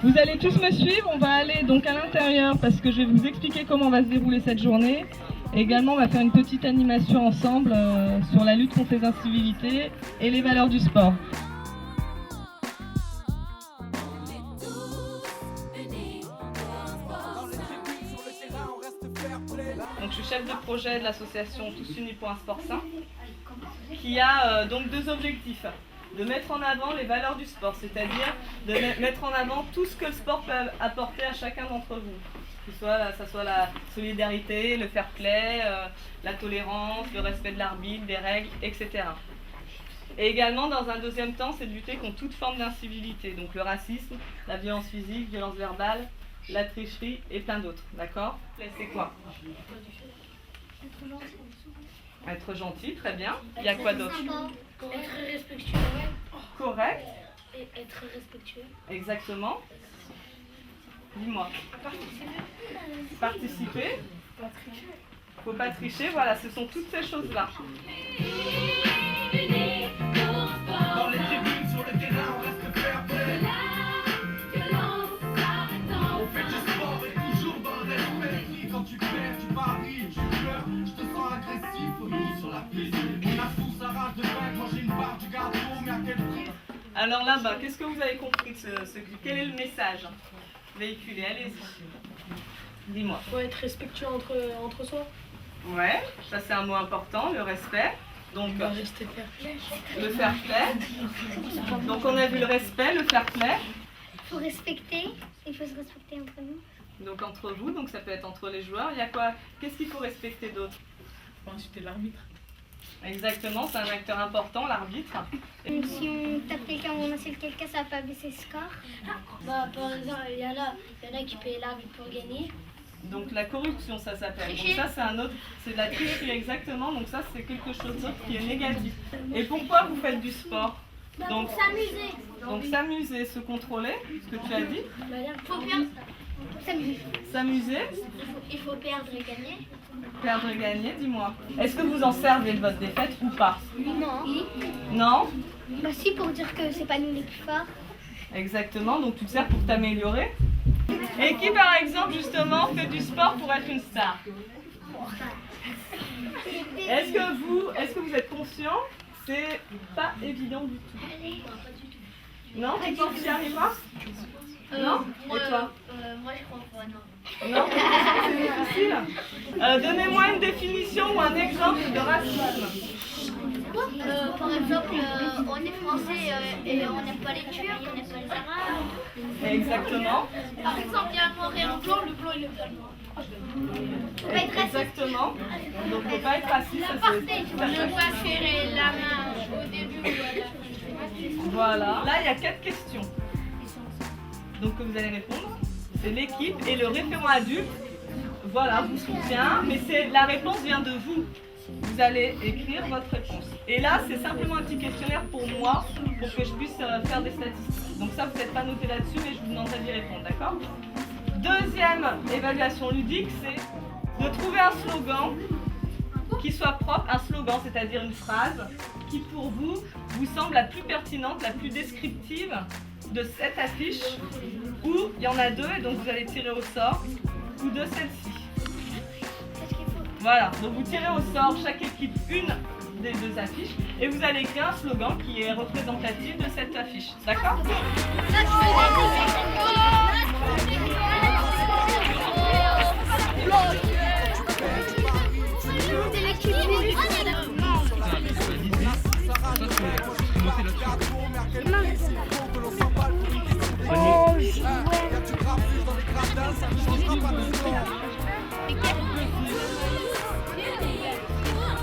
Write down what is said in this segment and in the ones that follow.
Vous allez tous me suivre, on va aller donc à l'intérieur parce que je vais vous expliquer comment va se dérouler cette journée. Et également, on va faire une petite animation ensemble sur la lutte contre les incivilités et les valeurs du sport. Donc, je suis chef de projet de l'association Tous Unis pour un sport sain, qui a donc deux objectifs. De mettre en avant les valeurs du sport, c'est-à-dire de mettre en avant tout ce que le sport peut apporter à chacun d'entre vous. Que ça soit la solidarité, le fair play, la tolérance, le respect de l'arbitre, des règles, etc. Et également, dans un deuxième temps, c'est de lutter contre toute forme d'incivilité, donc le racisme, la violence physique, violence verbale, la tricherie et plein d'autres, d'accord? C'est quoi? Être gentil, très bien. Il y a quoi d'autre? Être respectueux. Correct. Et être respectueux. Exactement. Dis-moi. Participer. Faut pas tricher, voilà, ce sont toutes ces choses-là. Dans les tribunes, sur le terrain, on reste fair play. On fait du sport et toujours dans le respect. Quand tu perds, tu paries, tu pleures, je te sens agressif, nous sur la piste. On a tous la rage de vaincre, manger une barre du gâteau, mais à quel prix? Alors là-bas, qu'est-ce que vous avez compris de quel est le message véhiculé? Allez-y. Dis-moi. Faut être respectueux entre soi. Ouais, ça c'est un mot important, le respect. Donc, Rester fair play. le fair play. Donc on a vu le respect, le fair play. Il faut respecter, il faut se respecter entre nous. Donc entre vous, donc ça peut être entre les joueurs. Il y a quoi? Qu'est-ce qu'il faut respecter d'autre? Faut insulter l'arbitre. Exactement, c'est un acteur important, l'arbitre. Si on tape quelqu'un ou on insulte quelqu'un, ça va pas baisser le score. Par exemple, il y en a qui payent l'arbitre pour gagner. Donc la corruption, ça s'appelle. Donc ça c'est un autre, c'est de la tricherie exactement. Donc ça c'est quelque chose d'autre qui est négatif. Et pourquoi vous faites du sport? Donc S'amuser. Donc s'amuser, se contrôler, ce que tu as dit. Faut bien s'amuser. S'amuser, Il faut perdre et gagner. perdre et gagner, dis-moi. Est-ce que vous en servez de votre défaite ou pas? Non. Non? Bah si, pour dire que c'est pas nous les plus forts. Exactement, donc tu te sers pour t'améliorer. Et qui par exemple justement fait du sport pour être une star? Est-ce que vous êtes conscient? C'est pas évident du tout. Non? Tu penses que tu y arriveras? Non? Et toi? Moi je crois pas, non. Non? C'est difficile. Donnez-moi une définition ou un exemple de racisme. Par exemple, on est français et on n'aime pas les Turcs, on n'aime pas les Arabes. Exactement. Par exemple, il y a un noir et un blanc, le blanc il est pas noir. Exactement. Donc faut pas être raciste, ça c'est tout à fait. Ne pas serrer la main au début ou à la fin. Voilà. Là il y a 4 questions. Donc que vous allez répondre. C'est l'équipe et le référent adulte. Voilà, vous soutient, mais la réponse vient de vous. Vous allez écrire votre réponse. Et là, c'est simplement un petit questionnaire pour moi, pour que je puisse faire des statistiques. Donc ça, vous n'êtes pas noté là-dessus, mais je vous demanderai d'y répondre, d'accord? Deuxième évaluation ludique, c'est de trouver un slogan qui soit propre, un slogan, c'est-à-dire une phrase qui, pour vous, vous semble la plus pertinente, la plus descriptive de cette affiche, ou il y en a deux, et donc vous allez tirer au sort, ou de celle-ci. Voilà, donc vous tirez au sort chaque équipe une des deux affiches et vous allez écrire un slogan qui est représentatif de cette affiche. D'accord?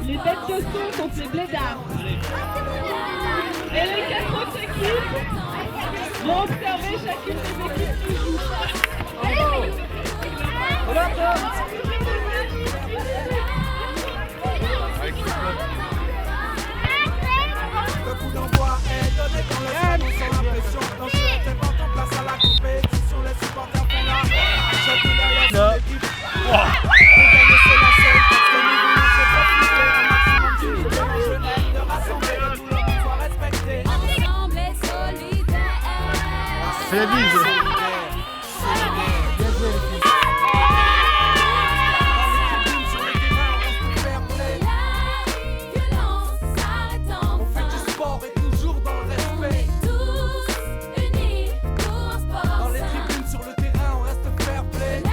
Les têtes de son contre les blédards. Et les 4 autres équipes vont observer chacune des équipes qui jouent. Le coup d'envoi est donné quand le salon sans la pression. Dans ce était pas ton place à la compétition. Les supporters font la chacun derrière son équipe. Pour gagner c'est la seule. Parce que nous voulons se profiter un maximum du jeu. De rassembler et tout le monde soit respecté. Ensemble et solidaire. la bise. Bien joué, les filles. On fait du sport et toujours dans le respect. Dans les tribunes, sur le terrain, on reste fair play.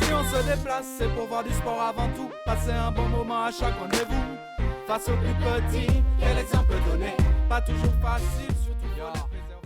Si on se déplace, c'est pour voir du sport avant tout. Passer un bon moment à chaque rendez-vous. Face aux plus petits, quel exemple donner? Pas toujours facile, surtout pour les préserver.